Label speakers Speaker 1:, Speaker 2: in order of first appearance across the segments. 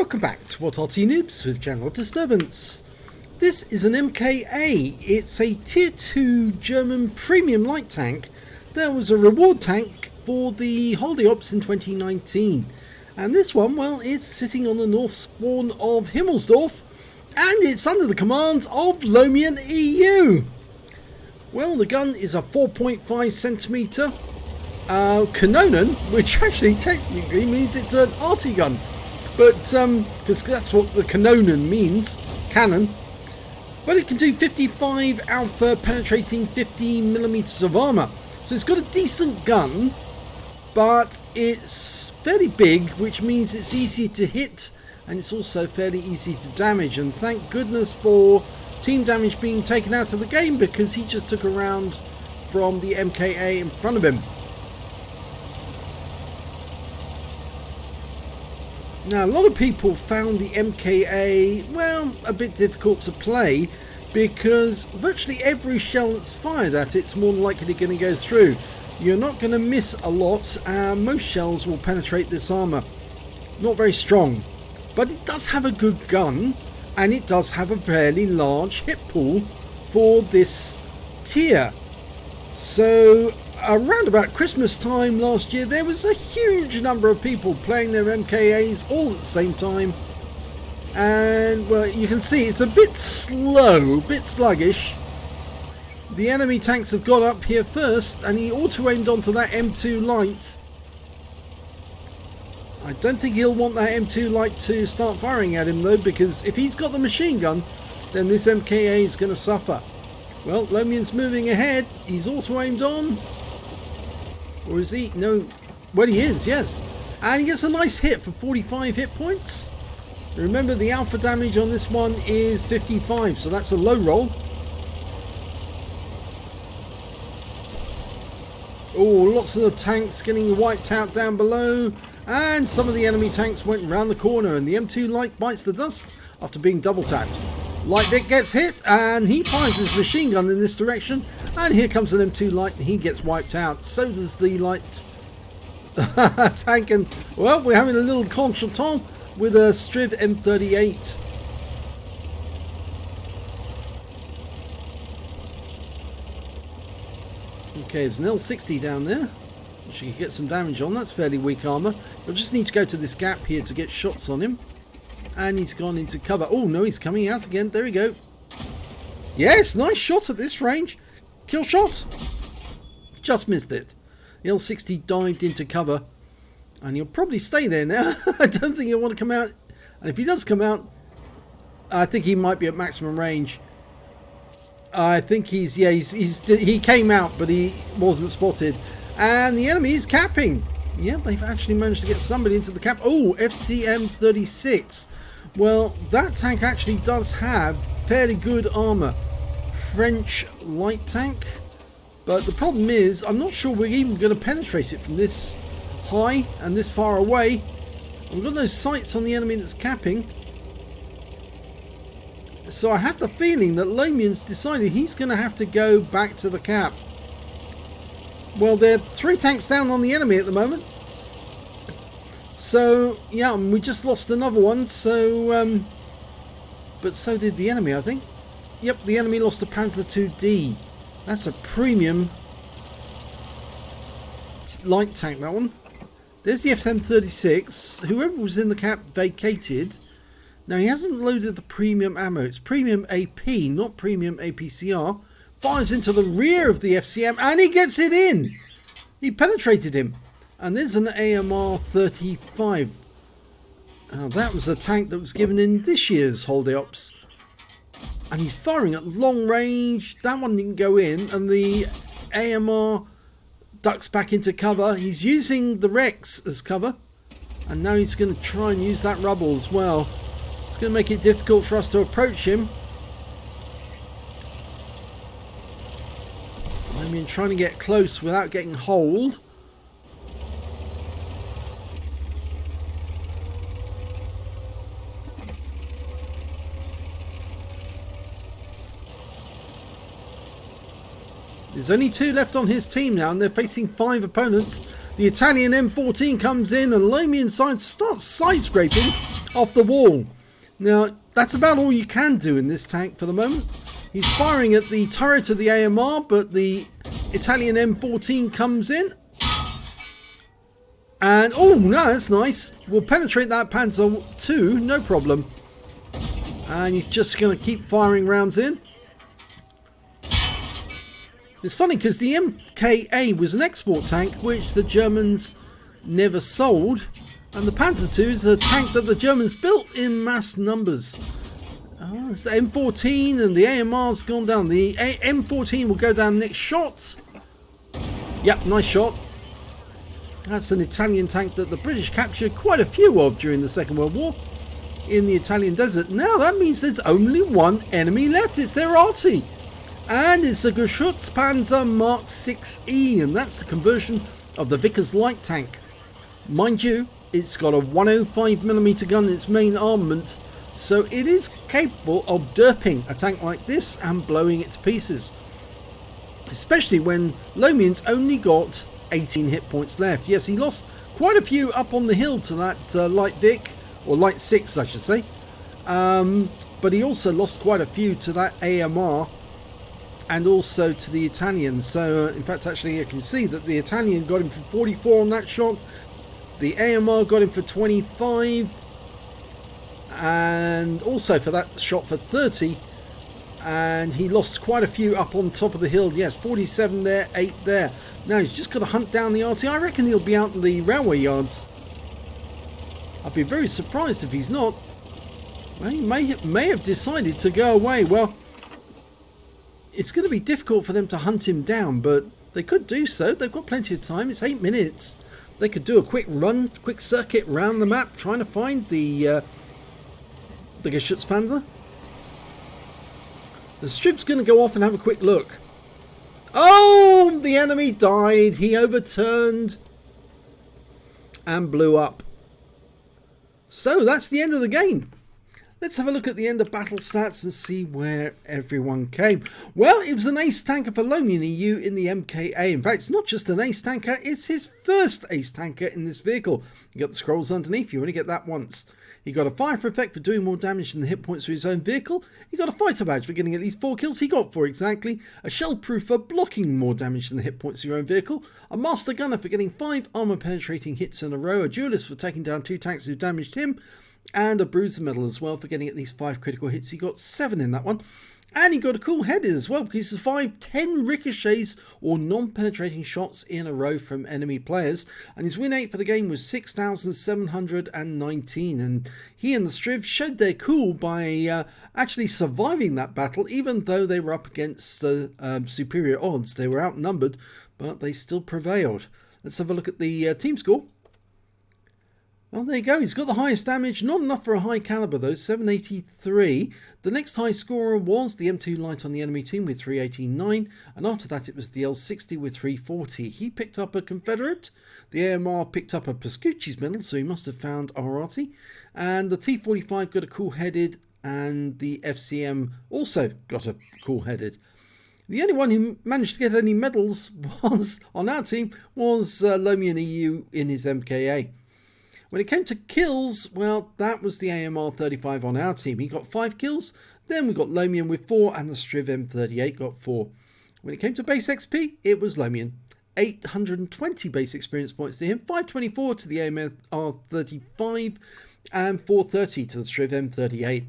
Speaker 1: Welcome back to what Arty Noobs with General Disturbance. This is an MKA. It's a tier 2 German premium light tank. There was a reward tank for the holiday ops in 2019. And this one, well, it's sitting on the north spawn of Himmelsdorf. And it's under the commands of Lomian EU. Well, the gun is a 4.5 centimeter Kanonen, which actually technically means it's an Arty gun. But, because that's what the Kanonen means, cannon. But it can do 55 alpha penetrating 50mm of armor. So it's got a decent gun, but it's fairly big, which means it's easy to hit, and it's also fairly easy to damage. And thank goodness for team damage being taken out of the game, because he just took a round from the MKA in front of him. Now, a lot of people found the MKA, well, a bit difficult to play because virtually every shell that's fired at it's more than likely going to go through. You're not going to miss a lot, and most shells will penetrate this armor. Not very strong, but it does have a good gun, and it does have a fairly large hit pool for this tier. So around about Christmas time last year, there was a huge number of people playing their MKAs all at the same time, and well, you can see it's a bit slow, a bit sluggish. The enemy tanks have got up here first, and he auto-aimed onto that M2 light. I don't think he'll want that M2 light to start firing at him though, because if he's got the machine gun, then this MKA is going to suffer. Well, Lomian's moving ahead. He's auto-aimed on. Or is he? No. Well, he is, yes. And he gets a nice hit for 45 hit points. Remember, the alpha damage on this one is 55, so that's a low roll. Oh, lots of the tanks getting wiped out down below. And some of the enemy tanks went round the corner, and the M2 light bites the dust after being double tapped. Light bit gets hit, and he fires his machine gun in this direction, and here comes an M2 light, and he gets wiped out. So does the light tank, and well, we're having a little contretemps with a Striv M38. Okay, there's an L60 down there, which you can get some damage on. That's fairly weak armor. You'll just need to go to this gap here to get shots on him. And he's gone into cover. Oh no, he's coming out again. There we go. Yes, nice shot at this range. Kill shot. Just missed it. The L60 dived into cover. And he'll probably stay there now. I don't think he'll want to come out. And if he does come out, I think he might be at maximum range. I think he came out, but he wasn't spotted. And the enemy is capping. Yeah, they've actually managed to get somebody into the cap. Oh, FCM36. Well, that tank actually does have fairly good armor. French light tank. But the problem is, I'm not sure we're even going to penetrate it from this high and this far away. We've got no sights on the enemy that's capping. So I have the feeling that Lomian's decided he's going to have to go back to the cap. Well, there are 3 tanks down on the enemy at the moment. So, yeah, we just lost another one. So, but so did the enemy, I think. Yep, the enemy lost a Panzer II-D. That's a premium light tank, that one. There's the FCM36. Whoever was in the cap vacated. Now, he hasn't loaded the premium ammo. It's premium AP, not premium APCR. Fires into the rear of the FCM, and he gets it in. He penetrated him. And there's an AMR 35. That was the tank that was given in this year's holiday ops. And he's firing at long range. That one didn't go in, and the AMR ducks back into cover. He's using the Rex as cover, and now he's going to try and use that rubble as well. It's going to make it difficult for us to approach him. I mean, trying to get close without getting holed. There's only 2 left on his team now, and they're facing 5 opponents. The Italian M14 comes in, and Lomian starts side scraping off the wall. Now, that's about all you can do in this tank for the moment. He's firing at the turret of the AMR, but the Italian M14 comes in. And, oh, no, that's nice. We'll penetrate that Panzer II, no problem. And he's just going to keep firing rounds in. It's funny because the MKA was an export tank, which the Germans never sold. And the Panzer II is a tank that the Germans built in mass numbers. It's the M14 and the AMR's gone down. The M14 will go down next shot. Yep, nice shot. That's an Italian tank that the British captured quite a few of during the Second World War in the Italian desert. Now that means there's only one enemy left. It's their Arty. And it's a Geschutzpanzer Mark 6E, and that's the conversion of the Vickers light tank. Mind you, it's got a 105mm gun in its main armament, so it is capable of derping a tank like this and blowing it to pieces. Especially when Lohmian's only got 18 hit points left. Yes, he lost quite a few up on the hill to that light Vic, or light 6 I should say. But he also lost quite a few to that AMR and also to the Italian. So in fact, actually you can see that the Italian got him for 44 on that shot. The AMR got him for 25, and also for that shot for 30, and he lost quite a few up on top of the hill. Yes, 47 there, 8 there. Now he's just got to hunt down the Arty. I reckon he'll be out in the railway yards. I'd be very surprised if he's not. Well, he may have decided to go away. Well, it's going to be difficult for them to hunt him down, but they could do so. They've got plenty of time. It's 8 minutes. They could do a quick run, quick circuit around the map, trying to find the Geschutzpanzer. The strip's going to go off and have a quick look. Oh, the enemy died. He overturned and blew up. So that's the end of the game. Let's have a look at the end of battle stats and see where everyone came. Well, it was an ace tanker for Lohmian EU in the MKA. In fact, it's not just an ace tanker, it's his first ace tanker in this vehicle. You got the scrolls underneath, you only get that once. He got a fire effect for doing more damage than the hit points for his own vehicle. He got a fighter badge for getting at least 4 kills. He got 4 exactly. A shell proof for blocking more damage than the hit points of your own vehicle. A master gunner for getting 5 armor penetrating hits in a row. A duelist for taking down 2 tanks who damaged him. And a bruiser medal as well for getting at least 5 critical hits. He got 7 in that one. And he got a cool headed as well, because he survived 10 ricochets or non-penetrating shots in a row from enemy players. And his win rate for the game was 6,719. And he and the Striv showed their cool by actually surviving that battle, even though they were up against superior odds. They were outnumbered, but they still prevailed. Let's have a look at the team score. Well, there you go. He's got the highest damage. Not enough for a high caliber, though. 783. The next high scorer was the M2 Light on the enemy team with 389. And after that, it was the L60 with 340. He picked up a Confederate. The AMR picked up a Pascucci's medal, so he must have found Arty. And the T45 got a cool-headed. And the FCM also got a cool-headed. The only one who managed to get any medals was on our team was Lohmian EU in his MKA. When it came to kills, well, that was the AMR 35 on our team. He got 5 kills. Then we got Lohmian with 4 and the Striv M38 got 4. When it came to base XP, it was Lohmian. 820 base experience points to him, 524 to the AMR 35 and 430 to the Striv M38.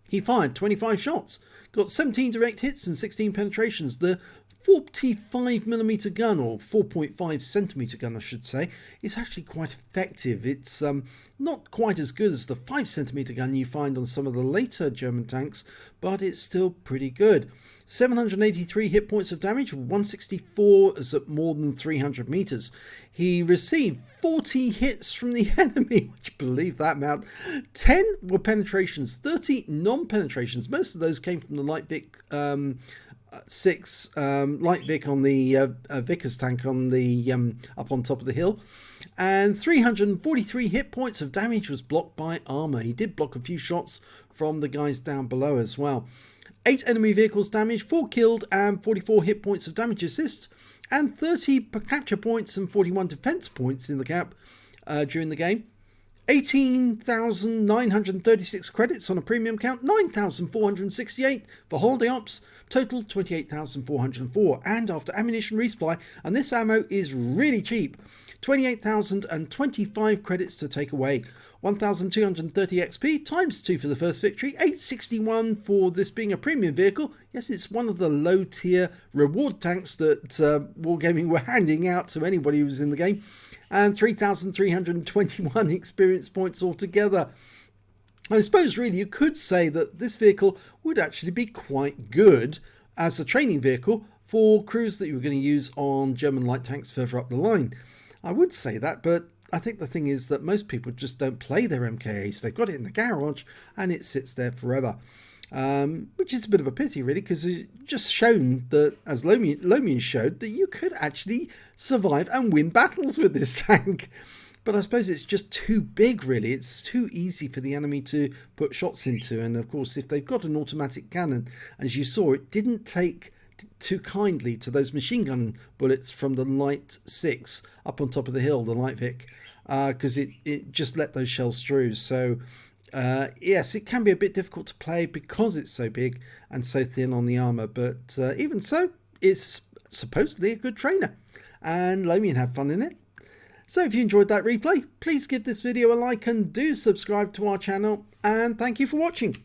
Speaker 1: He fired 25 shots, got 17 direct hits and 16 penetrations. The 45mm gun, or 4.5cm gun I should say, is actually quite effective. It's not quite as good as the 5cm gun you find on some of the later German tanks, but it's still pretty good. 783 hit points of damage, 164 is at more than 300 meters. He received 40 hits from the enemy, would you believe that amount? 10 were penetrations, 30 non-penetrations. Most of those came from the light Vic 6 light Vic on the Vickers tank on the up on top of the hill, and 343 hit points of damage was blocked by armor. He did block a few shots from the guys down below as well. 8 enemy vehicles damaged, 4 killed, and 44 hit points of damage assist, and 30 capture points and 41 defense points in the cap during the game. 18,936 credits on a premium count, 9,468 for holiday ops, total 28,404. And after ammunition resupply, and this ammo is really cheap, 28,025 credits to take away. 1,230 XP times 2 for the first victory, 861 for this being a premium vehicle. Yes, it's one of the low tier reward tanks that Wargaming were handing out to anybody who was in the game, and 3,321 experience points altogether. I suppose really you could say that this vehicle would actually be quite good as a training vehicle for crews that you were going to use on German light tanks further up the line. I would say that, but I think the thing is that most people just don't play their MKAs. They've got it in the garage and it sits there forever, which is a bit of a pity really, because it's just shown that, as Lomian showed, that you could actually survive and win battles with this tank. But I suppose it's just too big really. It's too easy for the enemy to put shots into, and of course if they've got an automatic cannon, as you saw, it didn't take too kindly to those machine gun bullets from the Light 6 up on top of the hill, the Light Vic, because it just let those shells through. So yes, it can be a bit difficult to play because it's so big and so thin on the armor, but even so, it's supposedly a good trainer, and Lomian had fun in it. So if you enjoyed that replay, please give this video a like and do subscribe to our channel, and thank you for watching.